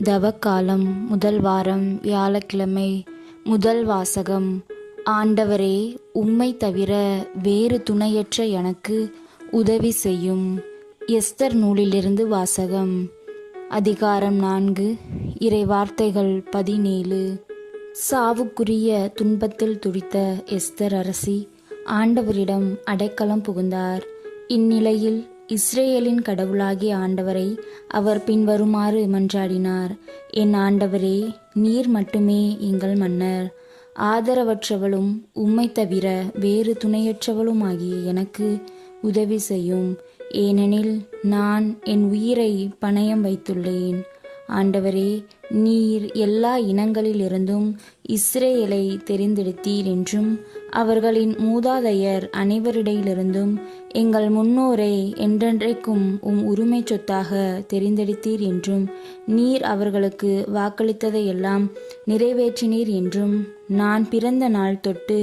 தவக்காலம் முதல் வாரம் வியாழக்கிழமை. முதல் வாசகம். ஆண்டவரே, உம்மை தவிர வேறு துணையற்ற எனக்கு உதவி செய்யும். எஸ்தர் நூலிலிருந்து வாசகம். அதிகாரம் 4. இறை வார்த்தைகள் 17. சாவுக்குரிய துன்பத்தில் துடித்த எஸ்தர் அரசி ஆண்டவரிடம் அடைக்கலம் புகுந்தார். இந்நிலையில் இஸ்ரேலின் கடவுளாகிய ஆண்டவரை அவர் பின்வருமாறு மன்றாடினார். என் ஆண்டவரே, நீர் மட்டுமே எங்கள் மன்னர். ஆதரவற்றவளும் உம்மை தவிர வேறு துணையற்றவளுமாகிய எனக்கு உதவி செய்யும். ஏனெனில் நான் என் உயிரை பணயம் வைத்துள்ளேன். ஆண்டவரே, நீர் எல்லா இனங்களிலிருந்தும் இஸ்ரேலை தெரிந்தெடுத்தீர் என்றும் அவர்களின் மூதாதையர் அனைவரிடையிலிருந்தும் எங்கள் முன்னோரை என்றென்றைக்கும் உம் உரிமை சொத்தாக தெரிந்தெடுத்தீர் என்றும் நீர் அவர்களுக்கு வாக்களித்ததையெல்லாம் நிறைவேற்றினீர் என்றும் நான் பிறந்த நாள் தொட்டு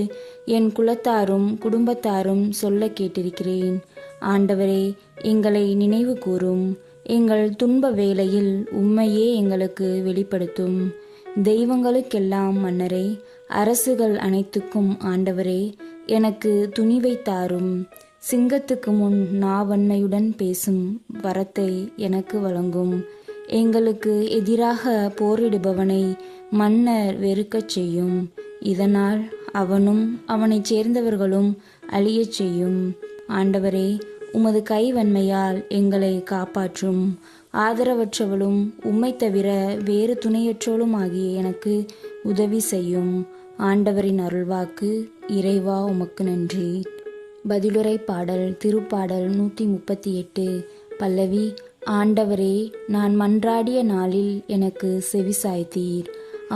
என் குலத்தாரும் குடும்பத்தாரும் சொல்ல கேட்டிருக்கிறேன். ஆண்டவரே, எங்களை நினைவு கூரும். எங்கள் துன்ப வேளையில் உம்மையே எங்களுக்கு வெளிப்படுத்தும். தெய்வங்களுக்கெல்லாம் மன்னரே, அரசுகள் அனைத்துக்கும் ஆண்டவரே, எனக்கு துணிவை தாரும். சிங்கத்துக்கு முன் நாவன்மையுடன் பேசும் வரத்தை எனக்கு வழங்கும். எங்களுக்கு எதிராக போரிடுபவனை மன்னர் வெறுக்கச் செய்யும். இதனால் அவனும் அவனைச் சேர்ந்தவர்களும் அழியச் செய்யும். ஆண்டவரே, உமது கைவன்மையால் எங்களை காப்பாற்றும். ஆதரவற்றவளும் உம்மை தவிர வேறு துணையற்றவளும் ஆகிய எனக்கு உதவி செய்யும். ஆண்டவரின் அருள்வாக்கு. இறைவா, உமக்கு நன்றி. பதிலுரை பாடல். திருப்பாடல் 138. பல்லவி. ஆண்டவரே, நான் மன்றாடிய நாளில் எனக்கு செவிசாய்த்தீர்.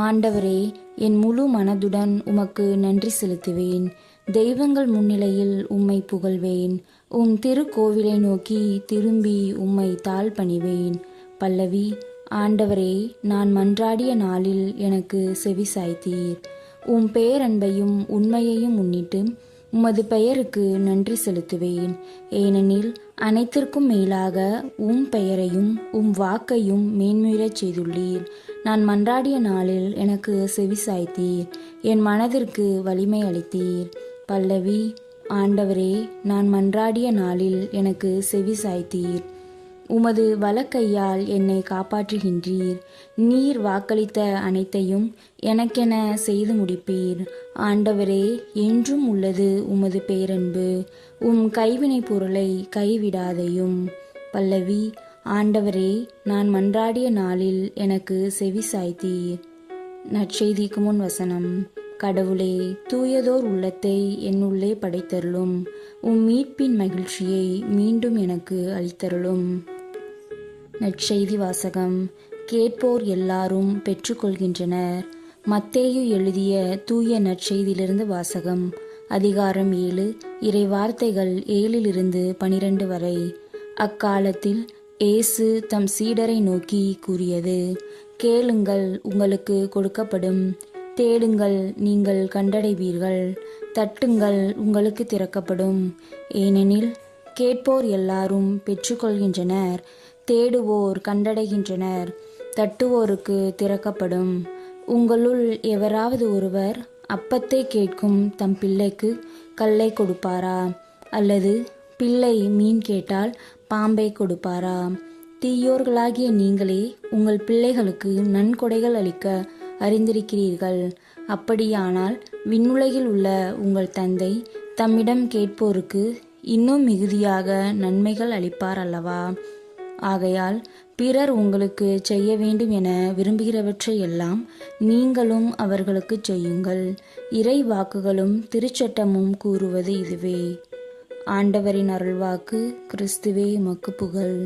ஆண்டவரே, என் முழு மனதுடன் உமக்கு நன்றி செலுத்துவேன். தெய்வங்கள் முன்னிலையில் உம்மை புகழ்வேன். உம் திருக்கோவிலை நோக்கி திரும்பி உம்மை தாழ் பணிவேன். பல்லவி. ஆண்டவரே, நான் மன்றாடிய நாளில் எனக்கு செவிசாய்த்தீர். உம் பேரன்பையும் உண்மையையும் முன்னிட்டு உமது பெயருக்கு நன்றி செலுத்துவேன். ஏனெனில் அனைத்திற்கும் மேலாக உம் பெயரையும் உம் வாக்கையும் மேன்மையுறச் செய்துள்ளீர். நான் மன்றாடிய நாளில் எனக்கு செவிசாய்த்தீர். என் மனதிற்கு வலிமை அளித்தீர். பல்லவி. ஆண்டவரே, நான் மன்றாடிய நாளில் எனக்கு செவிசாய்த்தீர். உமது வலக்கையால் என்னை காப்பாற்றுகின்றீர். நீர் வாக்களித்த அனைத்தையும் எனக்கென செய்து முடிப்பீர். ஆண்டவரே, என்றும் உள்ளது உமது பேரன்பு. உம் கைவினை பொருளை கைவிடாதையும். பல்லவி. ஆண்டவரே, நான் மன்றாடிய நாளில் எனக்கு செவிசாய்த்தீர். நற்செய்திக்கு முன் வசனம். கடவுளே, தூயதோர் உள்ளத்தை என்னுள்ளே படைத்தருளும். உம் மீட்பின் மகிழ்ச்சியை மீண்டும் எனக்கு அளித்தருளும். நற்செய்தி வாசகம். கேட்போர் எல்லாரும் பெற்றுக்கொள்கின்றனர். மத்தேயு எழுதிய தூய நற்செய்தியிலிருந்து வாசகம். அதிகாரம் 7. இறை வார்த்தைகள் 7 12 வரை. அக்காலத்தில் இயேசு தம் சீடரை நோக்கி கூறியது: கேளுங்கள், உங்களுக்கு கொடுக்கப்படும். தேடுங்கள், நீங்கள் கண்டடைவீர்கள். தட்டுங்கள், உங்களுக்கு திறக்கப்படும். ஏனெனில் கேட்போர் எல்லாரும் பெற்றுக்கொள்கின்றனர். தேடுவோர் கண்டடைகின்றனர். தட்டுவோருக்கு திறக்கப்படும். உங்களுள் எவராவது ஒருவர் அப்பத்தை கேட்கும் தம் பிள்ளைக்கு கல்லை கொடுப்பாரா? அல்லது பிள்ளை மீன் கேட்டால் பாம்பை கொடுப்பாரா? தீயோர்களாகிய நீங்களே உங்கள் பிள்ளைகளுக்கு நன்கொடைகள் அளிக்க அறிந்திருக்கிறீர்கள். அப்படியானால் விண்ணுலகில் உள்ள உங்கள் தந்தை தம்மிடம் கேட்போருக்கு இன்னும் மிகுதியாக நன்மைகள் அளிப்பார் அல்லவா? ஆகையால் பிறர் உங்களுக்கு செய்ய வேண்டும் என விரும்புகிறவற்றை எல்லாம் நீங்களும் அவர்களுக்கு செய்யுங்கள். இறை வாக்குகளும் திருச்சட்டமும் கூறுவது இதுவே. ஆண்டவரின் அருள்வாக்கு. கிறிஸ்துவே, உமக்கு புகழ்.